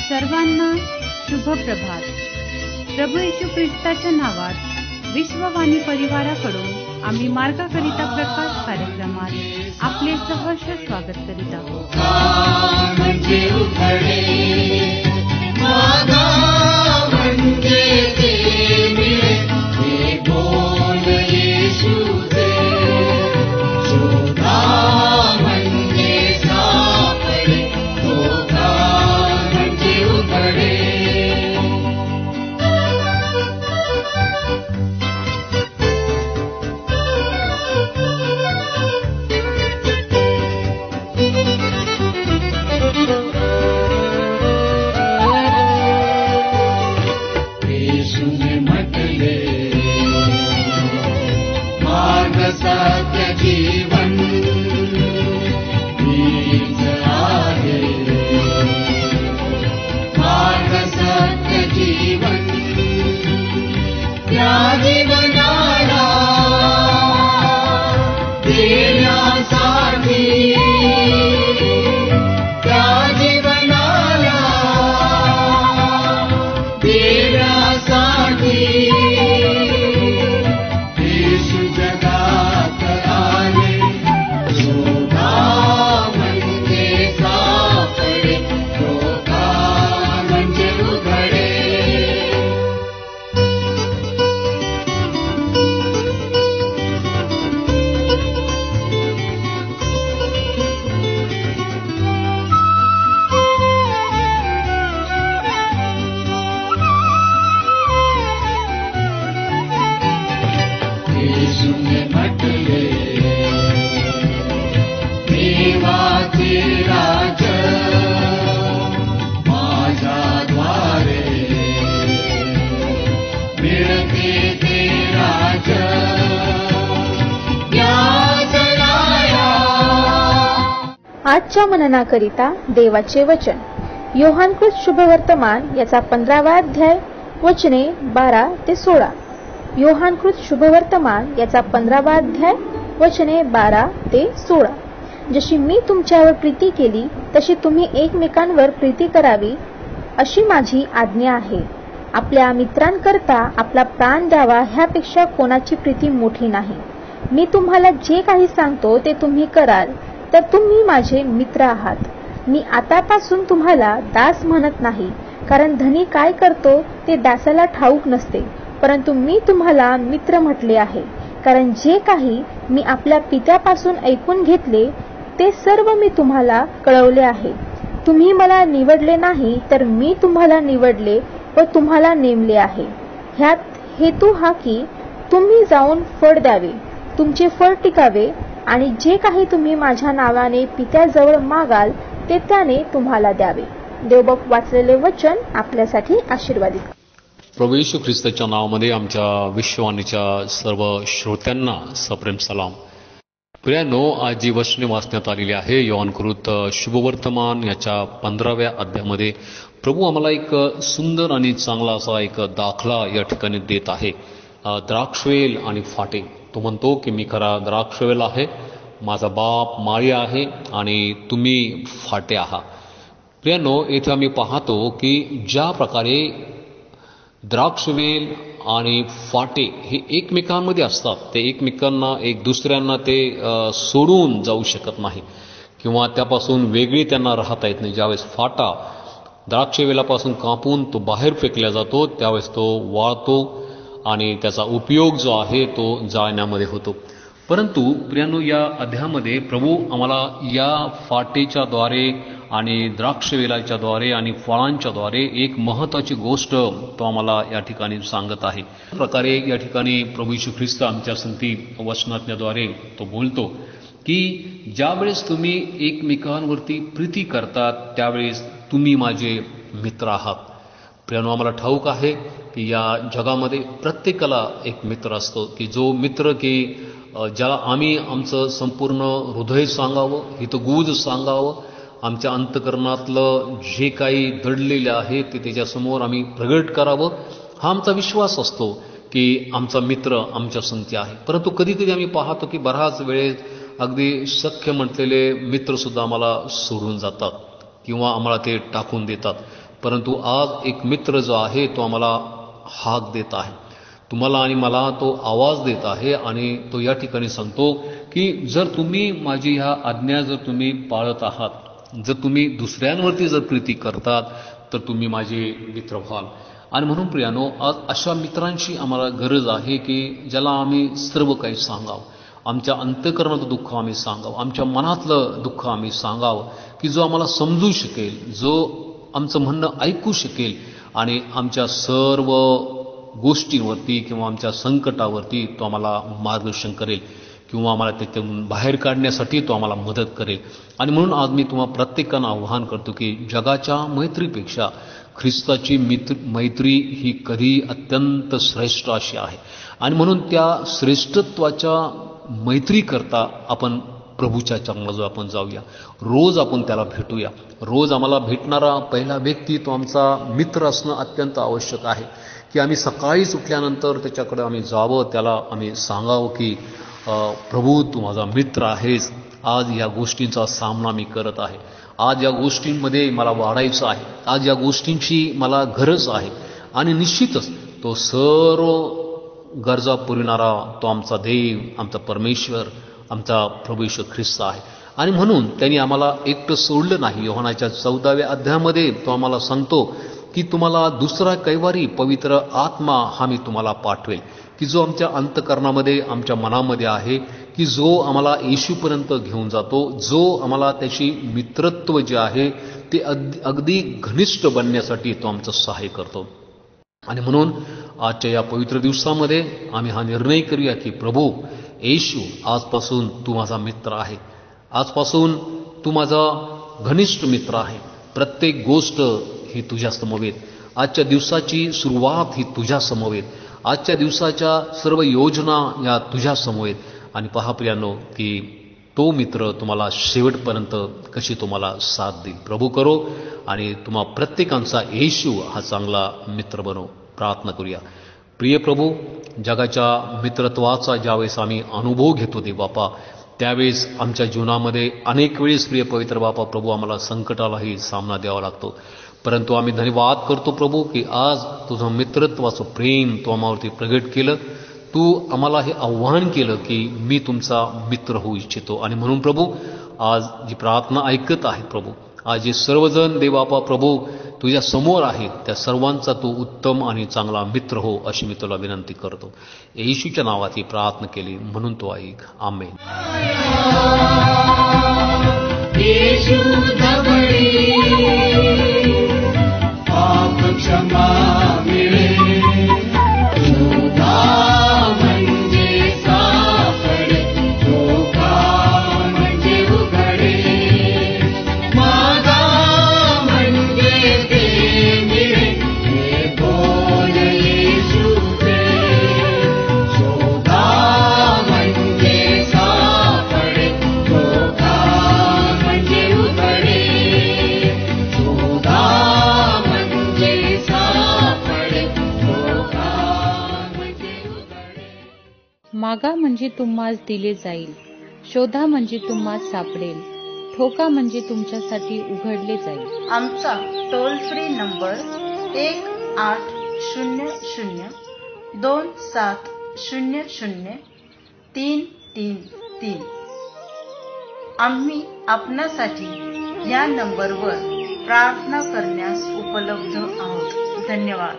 सर्वांना शुभ प्रभात. प्रभू येशू ख्रिस्ताच्या नावात विश्ववाणी परिवाराकडून आम्ही मार्गाकरिता प्रकाश कार्यक्रमात आपले सहर्ष स्वागत करीत आहोत. आजच्या मननाकरिता देवाचे वचन योहानकृत शुभवर्तमान याचा 15वा अध्याय वचने 12 ते 16. योहानकृत शुभवर्तमान याचा 15वा अध्याय वचने 12 ते 16. जशी मी तुमच्यावर प्रीती केली तशी तुम्ही एकमेकांवर प्रीती करावी अशी माझी आज्ञा आहे. आपल्या मित्रांकरता आपला प्राण द्यावा ह्यापेक्षा कोणाची प्रीती मोठी नाही. मी तुम्हाला जे काही सांगतो ते तुम्ही कराल तर तुम्ही माझे मित्र आहात. मी आतापासून तुम्हाला दास म्हणत नाही, कारण धनी काय करतो ते दासाला ठाऊक नसते, परंतु मी तुम्हाला मित्र म्हटले आहे, कारण जे काही मी आपल्या पित्यापासून ऐकून घेतले ते सर्व मी तुम्हाला कळवले आहे. तुम्ही मला निवडले नाही तर मी तुम्हाला निवडले व तुम्हाला नेमले आहे. ह्यात हेतू हा की तुम्ही जाऊन फळ द्यावे, तुमचे फळ टिकावे आणि जे काही तुम्ही माझ्या नावाने पित्याजवळ मागाल ते त्याने तुम्हाला द्यावे. देवबाप वाचलेले वचन आपल्यासाठी आशीर्वादित. प्रभू येशू ख्रिस्ताच्या नावामध्ये आमच्या विश्ववाणीच्या सर्व श्रोत्यांना सप्रेम सलाम. प्रियानो, आज जी वचने वाचण्यात आलेली आहे योहानकृत शुभवर्तमान याच्या 15व्या अध्यायामध्ये प्रभू आम्हाला एक सुंदर आणि चांगला असा एक दाखला या ठिकाणी देत आहे. द्राक्षवेल आणि फाटे. तो म्हणतो की मी खरा द्राक्षवेल आहे, माझा बाप माळी आहे आणि तुम्ही फाटे आहात. प्रियानो, येथे आम्ही पाहतो की ज्या प्रकारे द्राक्षवेल आणि फाटे हे एकमेकांमध्ये असतात, ते एकमेकांना एक दुसऱ्यांना ते सोडून जाऊ शकत नाही किंवा त्यापासून वेगळी त्यांना राहता येत नाही. ज्यावेळेस फाटा द्राक्षवेलापासून कापून तो बाहेर फेकला जातो त्यावेळेस तो वाळतो आणि त्याचा उपयोग जो आहे तो जाळण्यामध्ये होतो. परंतु प्रियानो, या अध्यायामध्ये प्रभू आम्हाला या फाटेच्या द्वारे आणि द्राक्षवेलाच्या द्वारे आणि फळांच्या द्वारे एक महत्त्वाची गोष्ट तो आम्हाला या ठिकाणी सांगत आहे. प्रकारे या ठिकाणी प्रभू येशू ख्रिस्त आमच्या संगती वचनात्म्याद्वारे तो बोलतो की ज्यावेळेस तुम्ही एकमेकांवरती प्रीती करतात त्यावेळेस तुम्ही माझे मित्र आहात. प्रियानो, आम्हाला ठाऊक आहे की या जगामध्ये प्रत्येकाला एक मित्र असतो की जो मित्र की ज्याला आम्ही आमचं संपूर्ण हृदय सांगावं, हितगुज सांगावं, आमच्या अंतकरणातलं जे काही दडलेले आहे ते त्याच्यासमोर आम्ही प्रगट करावं. हा आमचा विश्वास असतो की आमचा मित्र आमच्या संगती आहे. परंतु कधी कधी आम्ही पाहतो की बऱ्याच वेळेस अगदी सख्य म्हटलेले मित्रसुद्धा आम्हाला सोडून जातात किंवा आम्हाला ते टाकून देतात. परंतु आज एक मित्र जो आहे तो आम्हाला हाक देत आहे, तुम्हाला आणि मला तो आवाज देत आहे आणि तो या ठिकाणी सांगतो की जर तुम्ही माझी ह्या आज्ञा जर तुम्ही पाळत आहात, जर तुम्ही दुसऱ्यांवरती जर प्रीती करतात तर तुम्ही माझे मित्र व्हाल. आणि म्हणून प्रियानो, आज अशा मित्रांची आम्हाला गरज आहे की ज्याला आम्ही सर्व काही सांगावं, आमच्या अंतःकरणाचं दुःख आम्ही सांगावं, आमच्या मनातलं दुःख आम्ही सांगावं, की जो आम्हाला समजू शकेल, जो आमचं म्हणणं ऐकू शकेल आणि आमच्या सर्व गोष्टींवरती किंवा आमच्या संकटावरती तो आम्हाला मार्गदर्शन करेल किंवा आम्हाला त्यातून बाहेर काढण्यासाठी तो आम्हाला मदत करेल. आणि म्हणून आज मी तुम्हाला प्रत्येकानं आव्हान करतो की जगाच्या मैत्रीपेक्षा ख्रिस्ताची मैत्री ही कधी अत्यंत श्रेष्ठ अशी आहे. आणि म्हणून त्या श्रेष्ठत्वाच्या मैत्री करता आपण प्रभूच्या चरणाजवळ आपण जाऊया, रोज आपण त्याला भेटूया. रोज आम्हाला भेटणारा पहिला व्यक्ती तो आमचा मित्र असणं अत्यंत आवश्यक आहे, की आम्ही सकाळीच उठल्यानंतर त्याच्याकडे आम्ही जावं, त्याला आम्ही सांगावं की प्रभू तू माझा मित्र आहेस, आज या गोष्टींचा सामना मी करत आहे, आज या गोष्टींमध्ये मला वाढायचं आहे, आज या गोष्टींची मला गरज आहे. आणि निश्चितच तो सर्व गरजा पुरविणारा तो आमचा देव, आमचा परमेश्वर, आमचा प्रभू येशू ख्रिस्त आहे. आणि म्हणून त्यांनी आम्हाला एकटं सोडलं नाही. योहानाच्या 14व्या अध्यायामध्ये तो आम्हाला सांगतो की तुम्हाला दुसरा कैवारी पवित्र आत्मा हा मी तुम्हाला पाठवेल, की जो आमच्या अंतःकरणामध्ये, आमच्या मनामध्ये आहे, की जो आम्हाला येशूपर्यंत घेऊन जातो, जो आम्हाला त्याची मित्रत्व जे आहे ते अगदी घनिष्ठ बनण्यासाठी तो आमचं सहाय्य करतो. आणि म्हणून आजच्या या पवित्र दिवसामध्ये आम्ही हा निर्णय करूया की प्रभू येशू, आजपासून तू माझा मित्र आहे, आजपासून तू माझा घनिष्ठ मित्र आहे. प्रत्येक गोष्ट ही तुझ्या समवेत, आजच्या दिवसाची सुरुवात ही तुझ्या समवेत, आजच्या दिवसाच्या सर्व योजना या तुझ्या समवेत. आणि पहा प्रियानो की तो मित्र तुम्हाला शेवटपर्यंत कशी तुम्हाला साथ देईल. प्रभू करो आणि तुम्हा प्रत्येकांचा येशू हा चांगला मित्र बनो. प्रार्थना करूया. प्रिय प्रभू, जगाच्या मित्रत्वाचा ज्यावेळेस आम्ही अनुभव घेतो दे बापा, त्यावेळेस आमच्या जीवनामध्ये अनेक वेळेस प्रिय पवित्र बापा प्रभू आम्हाला संकटालाही सामना द्यावा लागतो. परंतु आम्ही धन्यवाद करतो प्रभू की आज तुझं मित्रत्वाचं प्रेम तू आम्हावरती प्रगट केलं. तू आम्हाला हे आव्हान केलं की मी तुमचा मित्र होऊ इच्छितो. आणि म्हणून प्रभू आज जी प्रार्थना ऐकत आहे प्रभू, आज जे सर्वजण देवापा प्रभू तुझ्या समोर आहेत, त्या सर्वांचा तू उत्तम आणि चांगला मित्र हो अशी मी तुला विनंती करतो. येशूच्या नावात ही प्रार्थना केली म्हणून तो ऐक. आमेन. क्षमा मिळे म्हणजे सापडे, धोका म्हणजे उघडे, मागा म्हणजे ते मिळे, हे बोल येशूचे. शोधा म्हणजे सापडे, धोका म्हणजे उघडे, शोधा मागा म्हणजे तुम्हास दिले जाईल, शोधा म्हणजे तुम्हास सापडेल, ठोका म्हणजे तुमच्यासाठी उघडले जाईल. आमचा टोल फ्री नंबर 1-800-2700-333. आम्ही आपणासाठी या नंबरवर प्रार्थना करण्यास उपलब्ध आहोत. धन्यवाद.